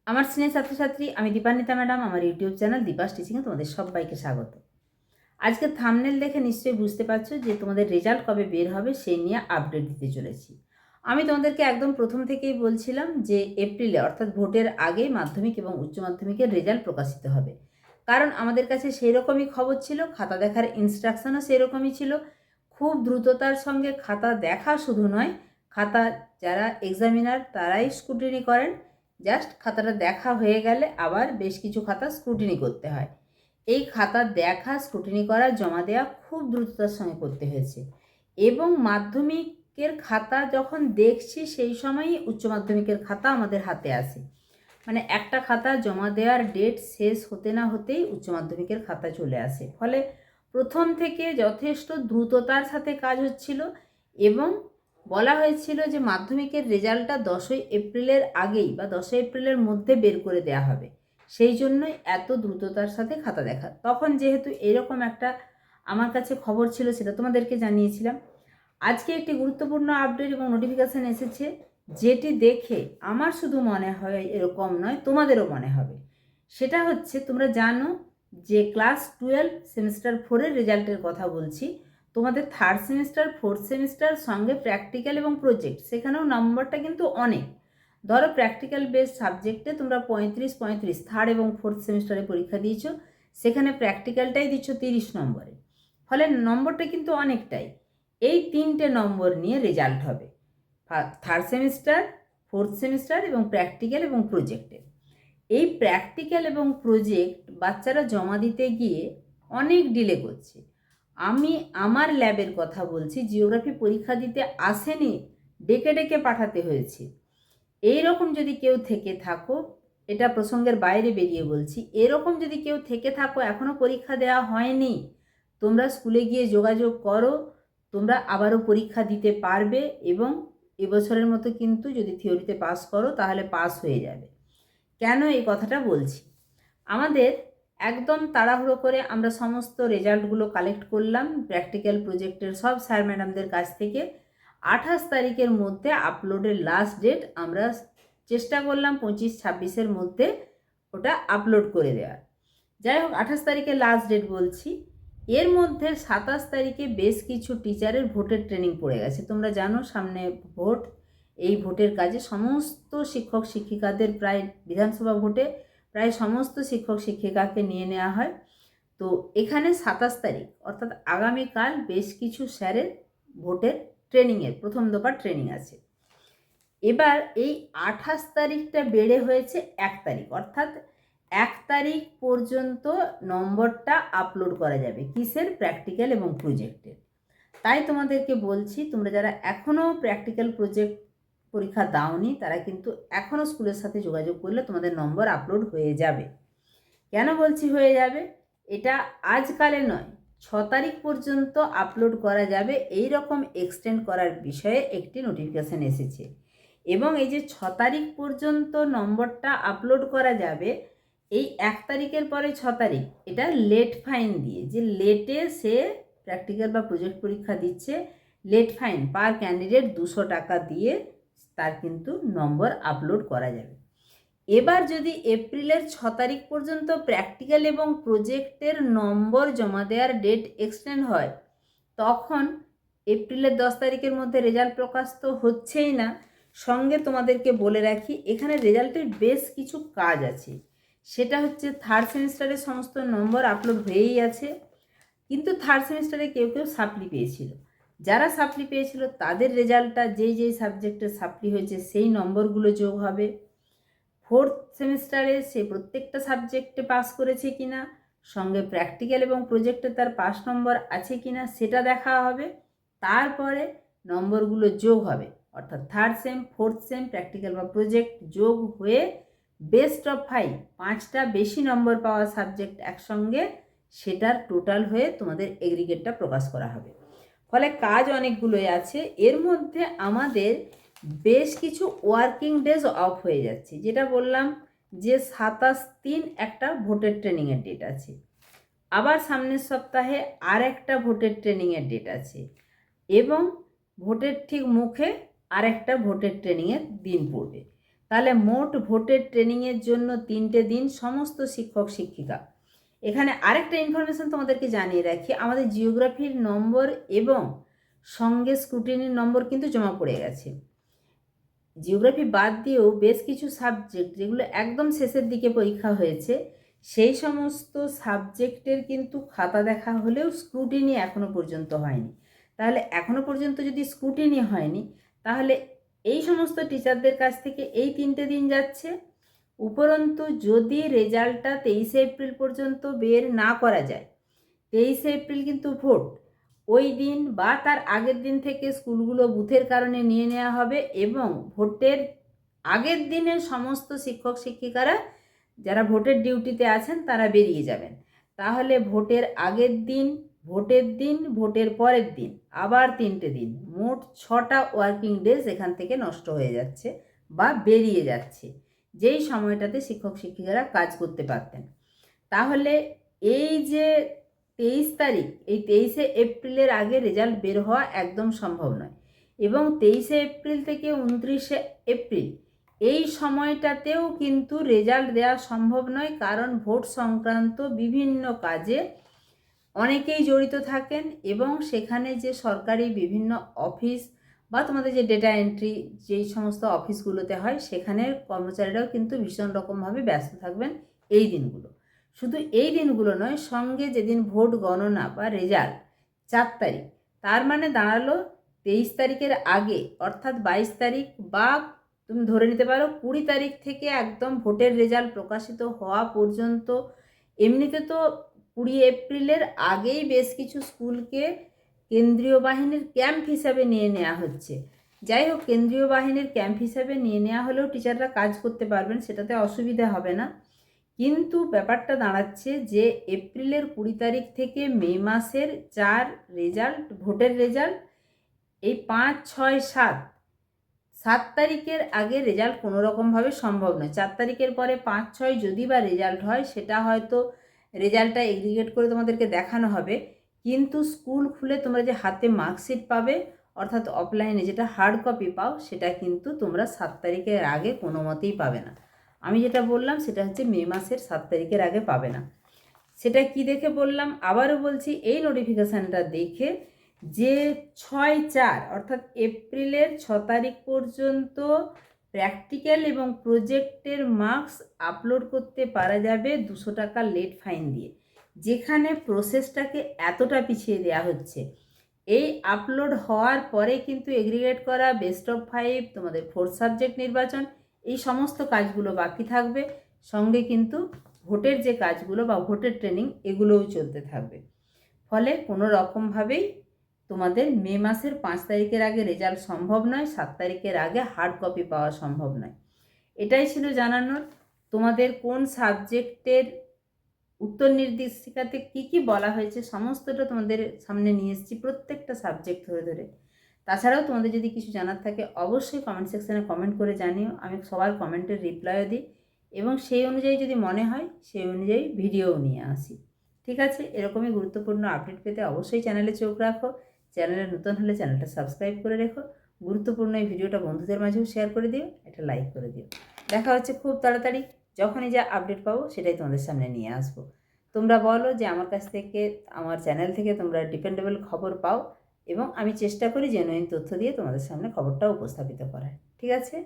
আমার স্নেহ ছাত্রছাত্রী, আমি দীপান্বিতা ম্যাডাম। আমার ইউটিউব চ্যানেল দীপাস টিচিংয়ে তোমাদের সবাইকে স্বাগত। আজকে থাম্বনেল দেখে নিশ্চয়ই বুঝতে পারছো যে তোমাদের রেজাল্ট কবে বের হবে সেই নিয়ে আপডেট দিতে চলেছি। আমি তোমাদেরকে একদম প্রথম থেকেই বলছিলাম যে এপ্রিলে অর্থাৎ ভোটের আগেই মাধ্যমিক এবং উচ্চ মাধ্যমিকের রেজাল্ট প্রকাশিত হবে, কারণ আমাদের কাছে সেই রকমই খবর ছিল, খাতা দেখার ইনস্ট্রাকশনও সেই রকমই ছিল। খুব দ্রুততার সঙ্গে খাতা দেখা শুধু নয়, খাতা যারা এক্সামিনার তারাই স্ক্রুটিনি করেন, জাস্ট খাতাটা দেখা হয়ে গেলে আবার বেশ কিছু খাতা স্ক্রুটিনি করতে হয়। এই খাতা দেখা, স্ক্রুটিনি করা, জমা দেওয়া খুব দ্রুততার সঙ্গে করতে হয়েছে। এবং মাধ্যমিকের খাতা যখন দেখছি সেই সময়ই উচ্চ মাধ্যমিকের খাতা আমাদের হাতে আসে। মানে একটা খাতা জমা দেওয়ার ডেট শেষ হতে না হতেই উচ্চ মাধ্যমিকের খাতা চলে আসে। ফলে প্রথম থেকে যথেষ্ট দ্রুততার সাথে কাজ হচ্ছিল এবং বলা হয়েছিল যে মাধ্যমিকের রেজাল্টটা 10ই এপ্রিলের আগেই বা 10ই এপ্রিলের মধ্যে বের করে দেওয়া হবে। সেই জন্যই এত দ্রুততার সাথে খাতা দেখা। তখন যেহেতু এরকম একটা আমার কাছে খবর ছিল, সেটা তোমাদেরকে জানিয়েছিলাম। আজকে একটি গুরুত্বপূর্ণ আপডেট এবং নোটিফিকেশান এসেছে, যেটি দেখে আমার শুধু মনে হয় এরকম নয়, তোমাদেরও মনে হবে। সেটা হচ্ছে, তোমরা জানো যে ক্লাস 12 সেমিস্টার 4-এর রেজাল্টের কথা বলছি। তোমাদের থার্ড সেমিস্টার, ফোর্থ সেমিস্টার সঙ্গে প্র্যাকটিক্যাল এবং প্রজেক্ট, সেখানেও নম্বরটা কিন্তু অনেক। ধরো প্র্যাকটিক্যাল বেস সাবজেক্টে তোমরা 35 থার্ড এবং ফোর্থ সেমিস্টারে পরীক্ষা দিয়েছো, সেখানে প্র্যাকটিক্যালটাই দিচ্ছ 30 নম্বরে। ফলে নম্বরটা কিন্তু অনেকটাই। এই 3টে নম্বর নিয়ে রেজাল্ট হবে থার্ড সেমিস্টার, ফোর্থ সেমিস্টার এবং প্র্যাকটিক্যাল এবং প্রজেক্টে। এই প্র্যাকটিক্যাল এবং প্রজেক্ট বাচ্চারা জমা দিতে গিয়ে অনেক ডিলে করছে। আমি আমার ল্যাবের কথা বলছি, জিওগ্রাফি পরীক্ষা দিতে আসেনি, ডেকে ডেকে পাঠাতে হয়েছে। এই রকম যদি কেউ থেকে থাকো, এটা প্রসঙ্গের বাইরে বেরিয়ে বলছি, এরকম যদি কেউ থেকে থাকো এখনও পরীক্ষা দেওয়া হয়নি, তোমরা স্কুলে গিয়ে যোগাযোগ করো। তোমরা আবারও পরীক্ষা দিতে পারবে এবং এবছরের মতো কিন্তু যদি থিওরিতে পাস করো তাহলে পাস হয়ে যাবে। কেন এই কথাটা বলছি? আমাদের একদম তাড়াহুড়ো করে আমরা সমস্ত রেজাল্টগুলো কালেক্ট করলাম প্র্যাকটিক্যাল প্রজেক্টের সব স্যার ম্যাডামদের কাছ থেকে। 28 তারিখের মধ্যে আপলোডের লাস্ট ডেট আমরা চেষ্টা করলাম 25-26-এর মধ্যে ওটা আপলোড করে দেওয়ার। যাই হোক, 28 তারিখে লাস্ট ডেট বলছি। এর মধ্যে 27 তারিখে বেশ কিছু টিচারের ভোটের ট্রেনিং পড়ে গেছে। তোমরা জানো সামনে ভোট। এই ভোটের কাজে সমস্ত শিক্ষক শিক্ষিকাদের, প্রায় বিধানসভা ভোটে প্রায় সমস্ত শিক্ষক শিক্ষিকাকে নিয়ে নেওয়া হয়। তো এখানে 27 তারিখ অর্থাৎ আগামীকাল বেশ কিছু স্যারের ভোটের ট্রেনিংয়ের প্রথম দফার ট্রেনিং আছে। এবার এই 28 তারিখটা বেড়ে হয়েছে 1 তারিখ, অর্থাৎ 1 তারিখ পর্যন্ত নম্বরটা আপলোড করা যাবে কিসের? প্র্যাকটিক্যাল এবং প্রজেক্টের। তাই তোমাদেরকে বলছি, তোমরা যারা এখনও প্র্যাকটিক্যাল প্রজেক্ট পরীক্ষা দাওনি তারা কিন্তু এখনও স্কুলের সাথে যোগাযোগ করলে তোমাদের নম্বর আপলোড হয়ে যাবে। কেন বলছি হয়ে যাবে? এটা আজকালে নয়, 6 তারিখ পর্যন্ত আপলোড করা যাবে, এই রকম এক্সটেন্ড করার বিষয়ে একটি নোটিফিকেশান এসেছে। এবং এই যে 6 তারিখ পর্যন্ত নম্বরটা আপলোড করা যাবে, এই 1 তারিখের পরে 6 তারিখ এটা লেট ফাইন দিয়ে, যে লেটে সে প্র্যাকটিক্যাল বা প্রজেক্ট পরীক্ষা দিচ্ছে, লেট ফাইন পার ক্যান্ডিডেট 200 টাকা দিয়ে তার কিন্তু নম্বর আপলোড করা যাবে। এবার যদি এপ্রিলের 6 তারিখ পর্যন্ত প্র্যাকটিক্যাল এবং প্রজেক্টের নম্বর জমা দেওয়ার ডেট এক্সটেন্ড হয়, তখন এপ্রিলের 10 তারিখের মধ্যে রেজাল্ট প্রকাশ তো হচ্ছেই না, সঙ্গে তোমাদেরকে বলে রাখি এখানে রেজাল্টের বেশ কিছু কাজ আছে। সেটা হচ্ছে থার্ড সেমিস্টারের সমস্ত নম্বর আপলোড হয়েই আছে, কিন্তু থার্ড সেমিস্টারে কেউ কেউ সাপ্লি পেয়েছিল। যারা সাপ্লি পেয়েছিল তাদের রেজাল্টটা যেই যেই সাবজেক্টের সাপ্লি হয়েছে সেই নম্বরগুলো যোগ হবে। ফোর্থ সেমিস্টারে সে প্রত্যেকটা সাবজেক্টে পাস করেছে কিনা, সঙ্গে প্র্যাকটিক্যাল এবং প্রজেক্টে তার পাস নম্বর আছে কিনা সেটা দেখা হবে। তারপরে নম্বরগুলো যোগ হবে, অর্থাৎ third same, fourth sem, practical বা প্রজেক্ট যোগ হয়ে বেস্ট অফ 5, 5টা বেশি নম্বর পাওয়া সাবজেক্ট একসঙ্গে, সেটার টোটাল হয়ে তোমাদের এগ্রিগেটটা প্রকাশ করা হবে। ফলে কাজ অনেকগুলোই আছে। এর মধ্যে আমাদের বেশ কিছু ওয়ার্কিং ডেজ অফ হয়ে যাচ্ছে, যেটা বললাম যে 27/3 একটা ভোটের ট্রেনিংয়ের ডেট আছে, আবার সামনের সপ্তাহে আর একটা ভোটের ট্রেনিংয়ের ডেট আছে, এবং ভোটের ঠিক মুখে আর একটা ভোটের ট্রেনিংয়ের দিন পড়বে। তাহলে মোট ভোটের ট্রেনিংয়ের জন্য 3টে দিন সমস্ত শিক্ষক শিক্ষিকা। এখানে আরেকটা ইনফরমেশন তোমাদেরকে জানিয়ে রাখি, আমাদের জিওগ্রাফির নম্বর এবং সঙ্গে স্ক্রুটিনির নম্বর কিন্তু জমা পড়ে গেছে। জিওগ্রাফি বাদ দিয়েও বেশ কিছু সাবজেক্ট যেগুলো একদম শেষের দিকে পরীক্ষা হয়েছে, সেই সমস্ত সাবজেক্টের কিন্তু খাতা দেখা হলেও স্ক্রুটিনি এখনও পর্যন্ত হয়নি। তাহলে এখনও পর্যন্ত যদি স্ক্রুটিনি হয়নি, তাহলে এই সমস্ত টিচারদের কাছ থেকে এই 3টে দিন যাচ্ছে। উপরন্তু যদি রেজাল্টটা 23শে এপ্রিল পর্যন্ত বের না করা যায়, 23শে এপ্রিল কিন্তু ভোট, ওই দিন বা তার আগের দিন থেকে স্কুলগুলো বুথের কারণে নিয়ে নেওয়া হবে এবং ভোটের আগের দিনের সমস্ত শিক্ষক শিক্ষিকারা যারা ভোটের ডিউটিতে আছেন তারা বেরিয়ে যাবেন। তাহলে ভোটের আগের দিন, ভোটের দিন, ভোটের পরের দিন, আবার 3টে দিন, মোট 6টা ওয়ার্কিং ডেজ এখান থেকে নষ্ট হয়ে যাচ্ছে বা বেরিয়ে যাচ্ছে, যেই সময়টাতে শিক্ষক শিক্ষিকারা কাজ করতে পারতেন। তাহলে এই যে 23 তারিখ, এই 23শে এপ্রিলের আগে রেজাল্ট বের হওয়া একদম সম্ভব নয় এবং 23শে এপ্রিল থেকে 29শে এপ্রিল এই সময়টাতেও কিন্তু রেজাল্ট দেওয়া সম্ভব নয়, কারণ ভোট সংক্রান্ত বিভিন্ন কাজে অনেকেই জড়িত থাকেন এবং সেখানে যে সরকারি বিভিন্ন অফিস বা তোমাদের যে ডেটা এন্ট্রি যেই সমস্ত অফিসগুলোতে হয়, সেখানের কর্মচারীরাও কিন্তু ভীষণ রকমভাবে ব্যস্ত থাকবেন এই দিনগুলো। শুধু এই দিনগুলো নয়, সঙ্গে যেদিন ভোট গণনা বা রেজাল্ট 4 তারিখ, তার মানে দাঁড়ালো 23 তারিখের আগে অর্থাৎ 22 তারিখ বা তুমি ধরে নিতে পারো 20 তারিখ থেকে একদম ভোটের রেজাল্ট প্রকাশিত হওয়া পর্যন্ত। এমনিতে তো 20 এপ্রিলের আগেই বেশ কিছু স্কুলকে কেন্দ্রীয় বাহিনীর ক্যাম্প হিসাবে নিয়ে নেওয়া হচ্ছে। যাই হোক, কেন্দ্রীয় বাহিনীর ক্যাম্প হিসাবে নিয়ে নেওয়া হলেও টিচাররা কাজ করতে পারবেন, সেটাতে অসুবিধা হবে না। কিন্তু ব্যাপারটা দাঁড়াচ্ছে যে এপ্রিলের 20 তারিখ থেকে মে মাসের 4 রেজাল্ট, ভোটের রেজাল্ট, এই 5, 6, 7 তারিখের আগে রেজাল্ট কোনো রকমভাবে সম্ভব নয়। 4 তারিখের পরে 5, 6 যদি বা রেজাল্ট হয়, সেটা হয়তো রেজাল্টটা এগ্রিগেট করে তোমাদেরকে দেখানো হবে, কিন্তু স্কুল খুলে তোমরা যে হাতে মার্কশিট পাবে অর্থাৎ অফলাইনে যেটা হার্ড কপি পাও, সেটা কিন্তু তোমরা 7 তারিখের আগে কোনো মতেই পাবে না। আমি যেটা বললাম সেটা হচ্ছে মে মাসের 7 তারিখের আগে পাবে না। সেটা কি দেখে বললাম, আবারও বলছি, এই নোটিফিকেশানটা দেখে যে 6/4 অর্থাৎ এপ্রিলের 6 তারিখ পর্যন্ত প্র্যাকটিক্যাল এবং প্রজেক্টের মার্কস আপলোড করতে পারা যাবে 200 টাকা লেট ফাইন দিয়ে। যেখানে প্রসেসটাকে এতটা পিছিয়ে দেওয়া হচ্ছে, এই আপলোড হওয়ার পরে কিন্তু এগ্রিগেট করা, বেস্ট অফ 5, তোমাদের 4th সাবজেক্ট নির্বাচন, এই সমস্ত কাজগুলো বাকি থাকবে। সঙ্গে কিন্তু ভোটের যে কাজগুলো বা ভোটের ট্রেনিং, এগুলোও চলতে থাকবে। ফলে কোনো রকমভাবেই তোমাদের মে মাসের 5 তারিখের আগে রেজাল্ট সম্ভব নয়, 7 তারিখের আগে হার্ড কপি পাওয়া সম্ভব নয়। এটাই ছিল জানানোর। তোমাদের কোন সাবজেক্টের উত্তর নির্দেশিকাতে কী বলা হয়েছে সমস্তটা তোমাদের সামনে নিয়ে এসেছি, প্রত্যেকটা সাবজেক্ট ধরে ধরে। তাছাড়াও তোমাদের যদি কিছু জানার থাকে অবশ্যই কমেন্ট সেকশানে কমেন্ট করে জানিও, আমি সবার কমেন্টের রিপ্লাইও দিই এবং সেই অনুযায়ী যদি মনে হয় সেই অনুযায়ী ভিডিওও নিয়ে আসি। ঠিক আছে, এরকমই গুরুত্বপূর্ণ আপডেট পেতে অবশ্যই চ্যানেলে চোখ রাখো। চ্যানেলে নতুন হলে চ্যানেলটা সাবস্ক্রাইব করে রেখো। গুরুত্বপূর্ণ এই ভিডিওটা বন্ধুদের মাঝেও শেয়ার করে দিও, একটা লাইক করে দিও। দেখা হচ্ছে খুব তাড়াতাড়ি, যখনই যা আপডেট পাবো সেটাই তোমাদের সামনে নিয়ে আসবো। তোমরা বলো যে আমার কাছ থেকে, আমার চ্যানেল থেকে তোমরা ডিপেন্ডেবল খবর পাও এবং আমি চেষ্টা করি জেনুইন তথ্য দিয়ে তোমাদের সামনে খবরটা উপস্থাপিত করার। ঠিক আছে।